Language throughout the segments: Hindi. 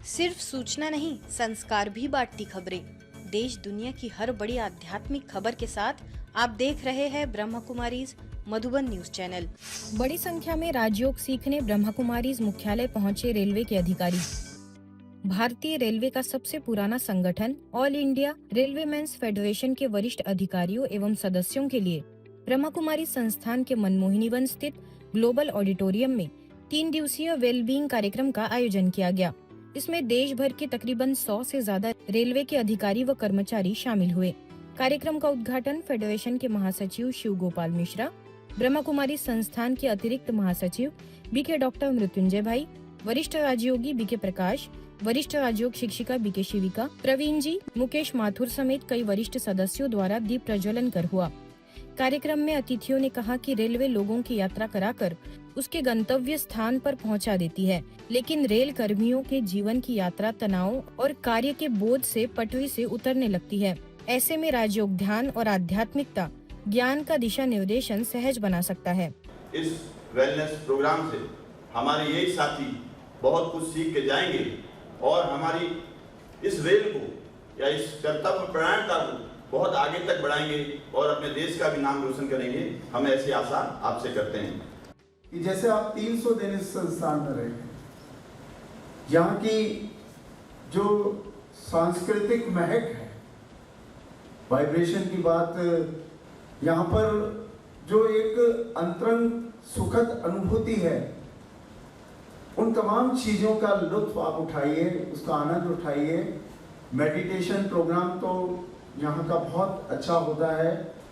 सिर्फ सूचना नहीं, संस्कार भी बांटती खबरें। देश दुनिया की हर बड़ी आध्यात्मिक खबर के साथ आप देख रहे हैं ब्रह्म कुमारीज मधुबन न्यूज चैनल। बड़ी संख्या में राजयोग सीखने ब्रह्म कुमारीज मुख्यालय पहुंचे रेलवे के अधिकारी। भारतीय रेलवे का सबसे पुराना संगठन ऑल इंडिया रेलवेमेंस फेडरेशन के वरिष्ठ अधिकारियों एवं सदस्यों के लिए ब्रह्म कुमारी संस्थान के मनमोहिनीवन स्थित ग्लोबल ऑडिटोरियम में 3 दिवसीय वेलबींग कार्यक्रम का आयोजन किया गया। इसमें देश भर के तकरीबन 100 से ज्यादा रेलवे के अधिकारी व कर्मचारी शामिल हुए। कार्यक्रम का उद्घाटन फेडरेशन के महासचिव शिव गोपाल मिश्रा, ब्रह्म कुमारी संस्थान के अतिरिक्त महासचिव बीके डॉक्टर मृत्युंजय भाई, वरिष्ठ राजयोगी बीके प्रकाश, वरिष्ठ राजयोग शिक्षिका बीके शिविका, प्रवीण जी, मुकेश माथुर समेत कई वरिष्ठ सदस्यों द्वारा दीप प्रज्वलन कर हुआ। कार्यक्रम में अतिथियों ने कहा कि रेलवे लोगों की यात्रा कराकर उसके गंतव्य स्थान पर पहुंचा देती है, लेकिन रेल कर्मियों के जीवन की यात्रा तनाव और कार्य के बोझ से पटरी से उतरने लगती है। ऐसे में राजयोग ध्यान और आध्यात्मिकता ज्ञान का दिशा निर्देशन सहज बना सकता है। इस वेलनेस प्रोग्राम से हमारे यही साथी बहुत कुछ सीख के जाएंगे और हमारी इस रेल को या इस कर्तव्य परायणता को बहुत आगे तक बढ़ाएंगे और अपने देश का भी नाम रोशन करेंगे। हम ऐसी आशा आपसे करते हैं कि जैसे आप 300 दिन इस संस्थान में रहे, यहाँ की जो सांस्कृतिक महक है, वाइब्रेशन की बात, यहाँ पर जो एक अंतरंग सुखद अनुभूति है, उन तमाम चीज़ों का लुत्फ आप उठाइए, उसका आनंद उठाइए। मेडिटेशन प्रोग्राम तो यहाँ का बहुत अच्छा होता है।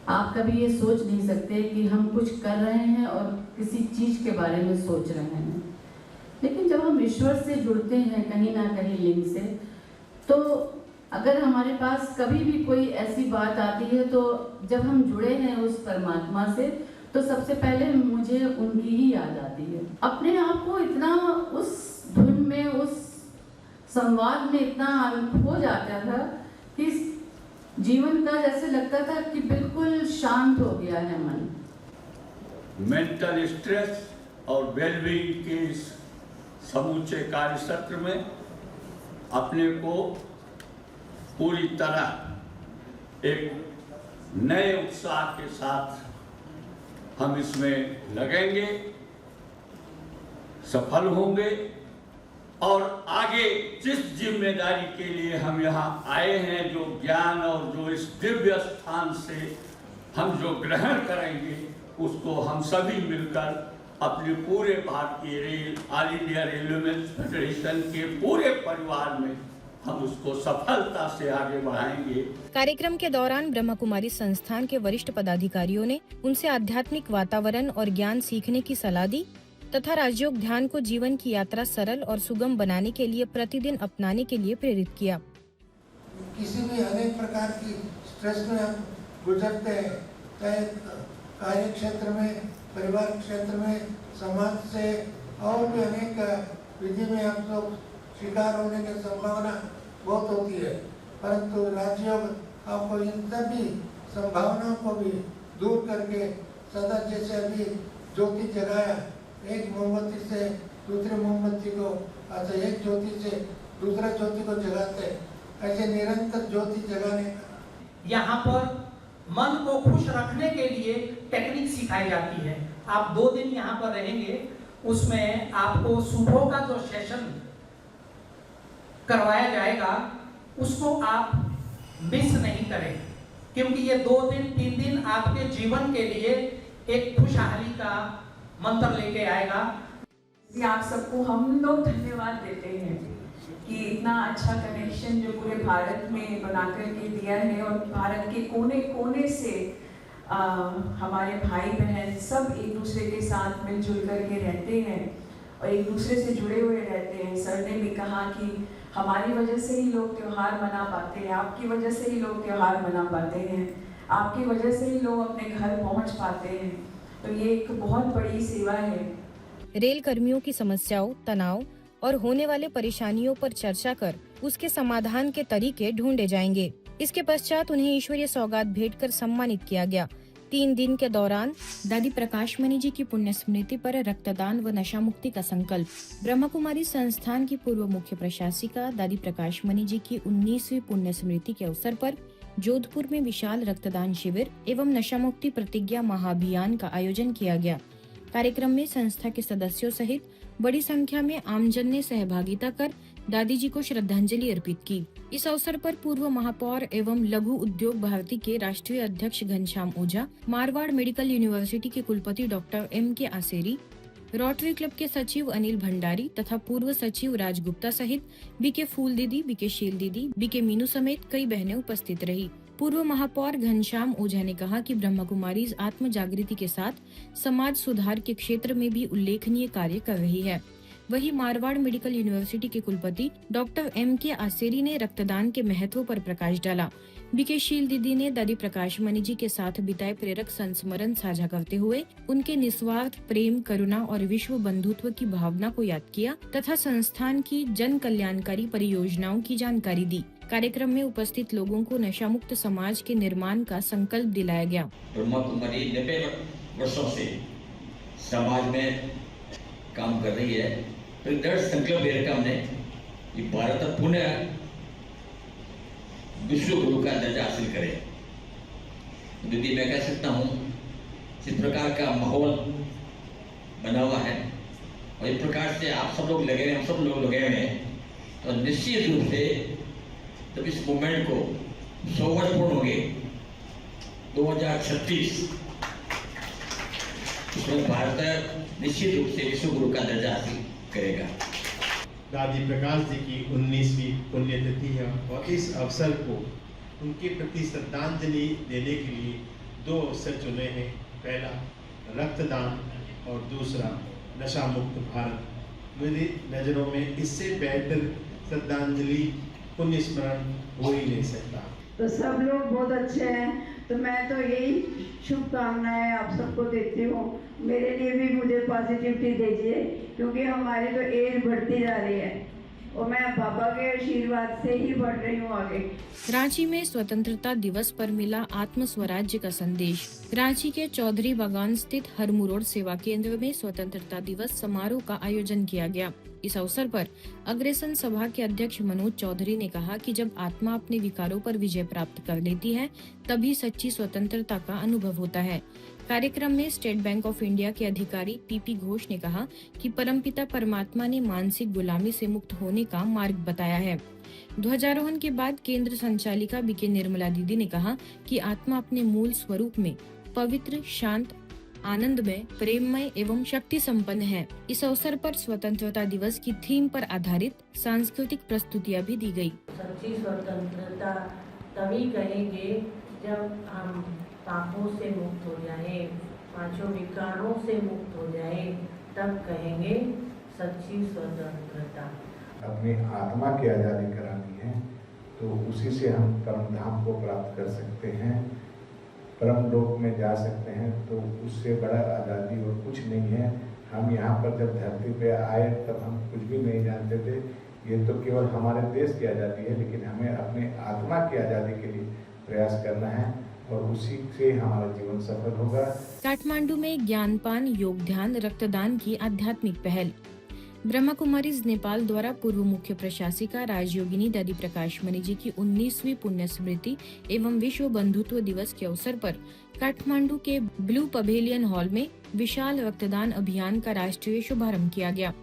आप कभी ये सोच नहीं सकते कि हम कुछ कर रहे हैं और किसी चीज़ के बारे में सोच रहे हैं, लेकिन जब हम ईश्वर से जुड़ते हैं कहीं ना कहीं लिंक से, तो अगर हमारे पास कभी भी कोई ऐसी बात आती है, तो जब हम जुड़े हैं उस परमात्मा से, तो सबसे पहले मुझे उनकी ही याद आती है। अपने आप को इतना उस धुन में, उस संवाद में इतना हो जाता था कि जीवन का जैसे लगता था कि बिल्कुल शांत हो गया है मन। मेंटल स्ट्रेस और वेलबींग के इस समूचे कार्य सत्र में अपने को पूरी तरह एक नए उत्साह के साथ हम इसमें लगेंगे, सफल होंगे और आगे जिस जिम्मेदारी के लिए हम यहाँ आए हैं, जो ज्ञान और जो इस दिव्य स्थान से हम जो ग्रहण करेंगे, उसको हम सभी मिलकर अपने पूरे भारतीय rail, all India railwaymen's federation के पूरे परिवार में हम उसको सफलता से आगे बढ़ाएंगे। कार्यक्रम के दौरान ब्रह्म कुमारी संस्थान के वरिष्ठ पदाधिकारियों ने उनसे आध्यात्मिक वातावरण और ज्ञान सीखने की सलाह दी तथा राजयोग ध्यान को जीवन की यात्रा सरल और सुगम बनाने के लिए प्रतिदिन अपनाने के लिए प्रेरित किया। किसी भी अनेक प्रकार की स्ट्रेस में हम गुजरते हैं, चाहे कार्य क्षेत्र में, परिवार क्षेत्र में, समाज से और भी अनेक विधि में हम लोग शिकार होने की संभावना बहुत होती है, परंतु राजयोग आपको इन सभी संभावनाओं को भी दूर करके सदा जैसे अभी ज्योति जगाया, एक मोमबत्ती से दूसरे मोमबत्ती को, अच्छा एक ज्योति से दूसरा ज्योति को जगाते, ऐसे निरंतर ज्योति जगाने का। यहाँ पर मन को खुश रखने के लिए टेक्निक सिखाई जाती है। आप 2 दिन यहाँ पर रहेंगे, उसमें आपको सुबह का जो सेशन करवाया जाएगा उसको आप मिस नहीं करें, क्योंकि ये 2 दिन 3 दिन आपके जीवन के लिए एक खुशहाली का मंत्र लेके आएगा। आप सबको हम लोग धन्यवाद देते हैं कि इतना अच्छा कनेक्शन जो पूरे भारत में बना करके दिया है और भारत के कोने कोने से हमारे भाई बहन सब एक दूसरे के साथ मिलजुल करके रहते हैं और एक दूसरे से जुड़े हुए रहते हैं। सर ने भी कहा कि हमारी वजह से ही लोग त्योहार मना पाते हैं, आपकी वजह से ही लोग त्योहार मना पाते हैं, आपकी वजह से ही लोग अपने घर पहुंच पाते हैं, तो ये एक बहुत बड़ी सेवा है। रेल कर्मियों की समस्याओं, तनाव और होने वाले परेशानियों पर चर्चा कर उसके समाधान के तरीके ढूंढे जाएंगे। इसके पश्चात उन्हें ईश्वरीय सौगात भेंट कर सम्मानित किया गया। 3 दिन के दौरान दादी प्रकाशमणि जी की पुण्य स्मृति पर रक्तदान व नशा मुक्ति का संकल्प। ब्रह्मा कुमारी संस्थान की पूर्व मुख्य प्रशासिका दादी प्रकाशमणि जी की 19वीं पुण्य स्मृति के अवसर पर जोधपुर में विशाल रक्तदान शिविर एवं नशा मुक्ति प्रतिज्ञा महाअभियान का आयोजन किया गया। कार्यक्रम में संस्था के सदस्यों सहित बड़ी संख्या में आमजन ने सहभागिता कर दादी जी को श्रद्धांजलि अर्पित की। इस अवसर पर पूर्व महापौर एवं लघु उद्योग भारती के राष्ट्रीय अध्यक्ष घनश्याम ओझा, मारवाड़ मेडिकल यूनिवर्सिटी के कुलपति doctor M.K. Aseri, rotary club के सचिव अनिल भंडारी तथा पूर्व सचिव राज गुप्ता सहित B.K. फूल दीदी, B.K. शील दीदी, B.K. मीनू समेत कई बहनें उपस्थित रही। पूर्व महापौर घनश्याम ओझा ने कहा कि ब्रह्मा कुमारी आत्म जागृति के साथ समाज सुधार के क्षेत्र में भी उल्लेखनीय कार्य कर रही है। वहीं मारवाड़ मेडिकल यूनिवर्सिटी के कुलपति डॉक्टर M.K. आसेरी ने रक्तदान के महत्व पर प्रकाश डाला। B.K. शील दीदी ने दादी प्रकाशमणि जी के साथ बिताए प्रेरक संस्मरण साझा करते हुए उनके निस्वार्थ प्रेम, करुणा और विश्व बंधुत्व की भावना को याद किया तथा संस्थान की जन कल्याणकारी परियोजनाओं की जानकारी दी। कार्यक्रम में उपस्थित लोगों को नशा मुक्त समाज के निर्माण का संकल्प दिलाया गया। ब्रह्मा कुमारी 90 वर्षों से समाज में काम कर रही है। तो दृढ़ संकल्प ले रखा हमने कि भारत पुनः विश्व गुरु का दर्जा हासिल करे। दीदी मैं कह सकता हूँ इस प्रकार का माहौल बना हुआ है और इस प्रकार से आप सब लोग लगे हैं, हम सब लोग लगे हुए हैं, तो निश्चित रूप से जब इस मूवमेंट को 100 वर्ष पूर्ण होंगे 2036 इसमें भारत निश्चित रूप से विश्व गुरु का दर्जा हासिल करेगा। दादी प्रकाश जी की 19वीं पुण्यतिथि है और इस अवसर को उनके प्रति श्रद्धांजलि देने के लिए 2 अवसर चुने हैं। पहला रक्तदान और दूसरा नशा मुक्त भारत। मेरी नज़रों में इससे बेहतर श्रद्धांजलि पुण्य स्मरण हो ही नहीं सकता। तो सब लोग बहुत अच्छे हैं, तो मैं तो यही शुभकामनाएं आप सबको देती हूँ। मेरे लिए भी मुझे पॉजिटिविटी दीजिए, क्योंकि हमारी तो एज बढ़ती जा रही है और मैं पापा के आशीर्वाद से ही बढ़ रही हूँ आगे। रांची में स्वतंत्रता दिवस पर मिला आत्म स्वराज्य का संदेश। रांची के चौधरी बागान स्थित हरमुरोड सेवा केंद्र में स्वतंत्रता दिवस समारोह का आयोजन किया गया। इस अवसर पर अग्रसेन सभा के अध्यक्ष मनोज चौधरी ने कहा कि जब आत्मा अपने विकारों पर विजय प्राप्त कर लेती है तभी सच्ची स्वतंत्रता का अनुभव होता है। कार्यक्रम में स्टेट बैंक ऑफ इंडिया के अधिकारी PP घोष ने कहा कि परमपिता परमात्मा ने मानसिक गुलामी से मुक्त होने का मार्ग बताया है। ध्वजारोहण के बाद केंद्र संचालिका B.K. निर्मला दीदी ने कहा कि आत्मा अपने मूल स्वरूप में पवित्र, शांत, आनंदमय, प्रेममय एवं शक्ति संपन्न है। इस अवसर पर स्वतंत्रता दिवस की थीम पर आधारित सांस्कृतिक प्रस्तुतियाँ भी दी गयी। सच्ची स्वतंत्रता तभी कहेंगे जब हम पापों से मुक्त हो जाए, 5 विकारों से मुक्त हो जाए, तब कहेंगे सच्ची स्वतंत्रता। अपनी आत्मा की आज़ादी करानी है तो उसी से हम परम धाम को प्राप्त कर सकते हैं, परम लोक में जा सकते हैं। तो उससे बड़ा आज़ादी और कुछ नहीं है। हम यहाँ पर जब धरती पे आए तब हम कुछ भी नहीं जानते थे। ये तो केवल हमारे देश की आज़ादी है, लेकिन हमें अपनी आत्मा की आज़ादी के लिए प्रयास करना है और उसी से हमारा जीवन सफल होगा। काठमांडू में ज्ञानपान, योग ध्यान, रक्तदान की आध्यात्मिक पहल। ब्रह्मा कुमारीज नेपाल द्वारा पूर्व मुख्य प्रशासिका राजयोगिनी दादी प्रकाशमणि जी की 19वीं पुण्य स्मृति एवं विश्व बंधुत्व दिवस के अवसर पर काठमांडू के ब्लू पवेलियन हॉल में विशाल रक्तदान अभियान का राष्ट्रीय शुभारंभ किया गया।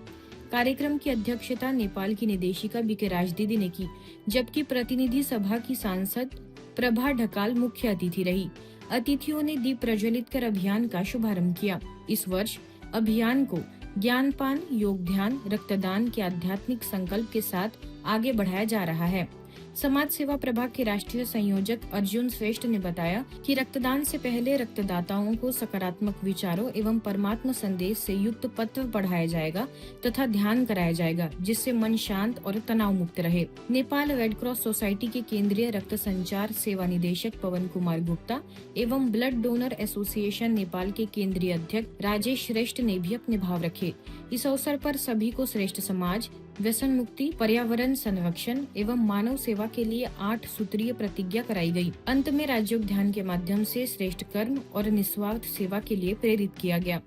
कार्यक्रम की अध्यक्षता नेपाल की निदेशिका B.K. राज दीदी ने की, जबकि प्रतिनिधि सभा की सांसद प्रभा ढकाल मुख्य अतिथि रही। अतिथियों ने दीप प्रज्वलित कर अभियान का शुभारंभ किया। इस वर्ष अभियान को ज्ञानपान, योग ध्यान, रक्तदान के आध्यात्मिक संकल्प के साथ आगे बढ़ाया जा रहा है। समाज सेवा प्रभाग के राष्ट्रीय संयोजक अर्जुन श्रेष्ठ ने बताया कि रक्तदान से पहले रक्तदाताओं को सकारात्मक विचारों एवं परमात्मा संदेश से युक्त पत्र पढ़ाया जाएगा तथा ध्यान कराया जाएगा, जिससे मन शांत और तनाव मुक्त रहे। नेपाल रेड क्रॉस सोसाइटी के केंद्रीय रक्त संचार सेवा निदेशक पवन कुमार गुप्ता एवं ब्लड डोनर एसोसिएशन नेपाल के केंद्रीय अध्यक्ष राजेश श्रेष्ठ ने भी अपने भाव रखे। इस अवसर पर सभी को श्रेष्ठ समाज, व्यसन मुक्ति, पर्यावरण संरक्षण एवं मानव सेवा के लिए 8 सूत्रीय प्रतिज्ञा कराई गई। अंत में राज्योद्यान के माध्यम से श्रेष्ठ कर्म और निस्वार्थ सेवा के लिए प्रेरित किया गया।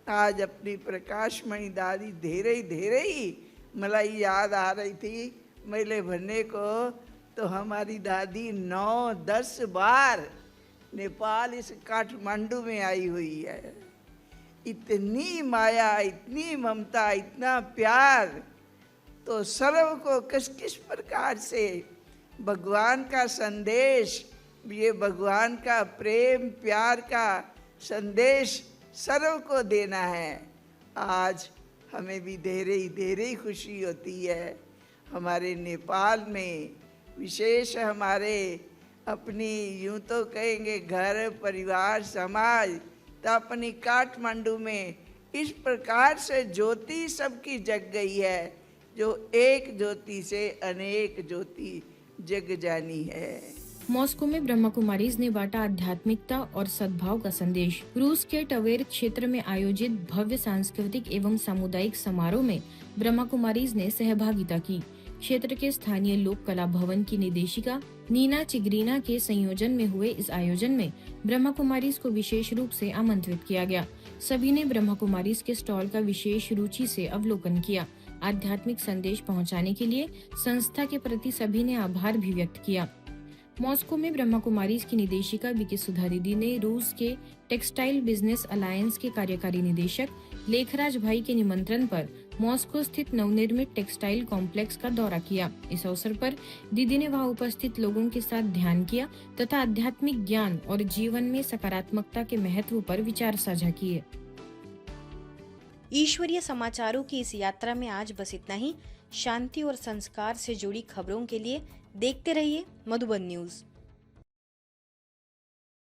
आज अपनी प्रकाशमणि दादी धीरे ही मलाई याद आ रही थी मेले भरने को, तो हमारी दादी 9-10 बार नेपाल इस काठमांडू में आई हुई है। इतनी माया, इतनी ममता, इतना प्यार, तो सर्व को किस प्रकार से भगवान का संदेश, ये भगवान का प्रेम प्यार का संदेश सर्व को देना है। आज हमें भी धीरे ही खुशी होती है। हमारे नेपाल में विशेष हमारे अपनी यूँ तो कहेंगे घर परिवार समाज, तो अपनी काठमांडू में इस प्रकार से ज्योति सबकी जग गई है, जो एक ज्योति से अनेक ज्योति जग जानी है। मॉस्को में ब्रह्मा कुमारीज ने बांटा आध्यात्मिकता और सद्भाव का संदेश। रूस के टवेर क्षेत्र में आयोजित भव्य सांस्कृतिक एवं सामुदायिक समारोह में ब्रह्मा कुमारीज ने सहभागिता की। क्षेत्र के स्थानीय लोक कला भवन की निदेशिका नीना चिग्रीना के संयोजन में हुए इस आयोजन में ब्रह्मा कुमारीज को विशेष रूप से आमंत्रित किया गया। सभी ने ब्रह्मा कुमारीज के स्टॉल का विशेष रुचि से अवलोकन किया। आध्यात्मिक संदेश पहुंचाने के लिए संस्था के प्रति सभी ने आभार भी व्यक्त किया। मॉस्को में ब्रह्मा कुमारीज की निदेशिका बीके सुधा दीदी ने रूस के टेक्सटाइल बिजनेस अलायंस के कार्यकारी निदेशक लेखराज भाई के निमंत्रण पर मॉस्को स्थित नवनिर्मित टेक्सटाइल कॉम्प्लेक्स का दौरा किया। इस अवसर पर दीदी ने वहां उपस्थित लोगों के साथ ध्यान किया तथा आध्यात्मिक ज्ञान और जीवन में सकारात्मकता के महत्व पर विचार साझा किए। ईश्वरीय समाचारों की इस यात्रा में आज बस इतना ही। शांति और संस्कार से जुड़ी खबरों के लिए देखते रहिए मधुबन न्यूज।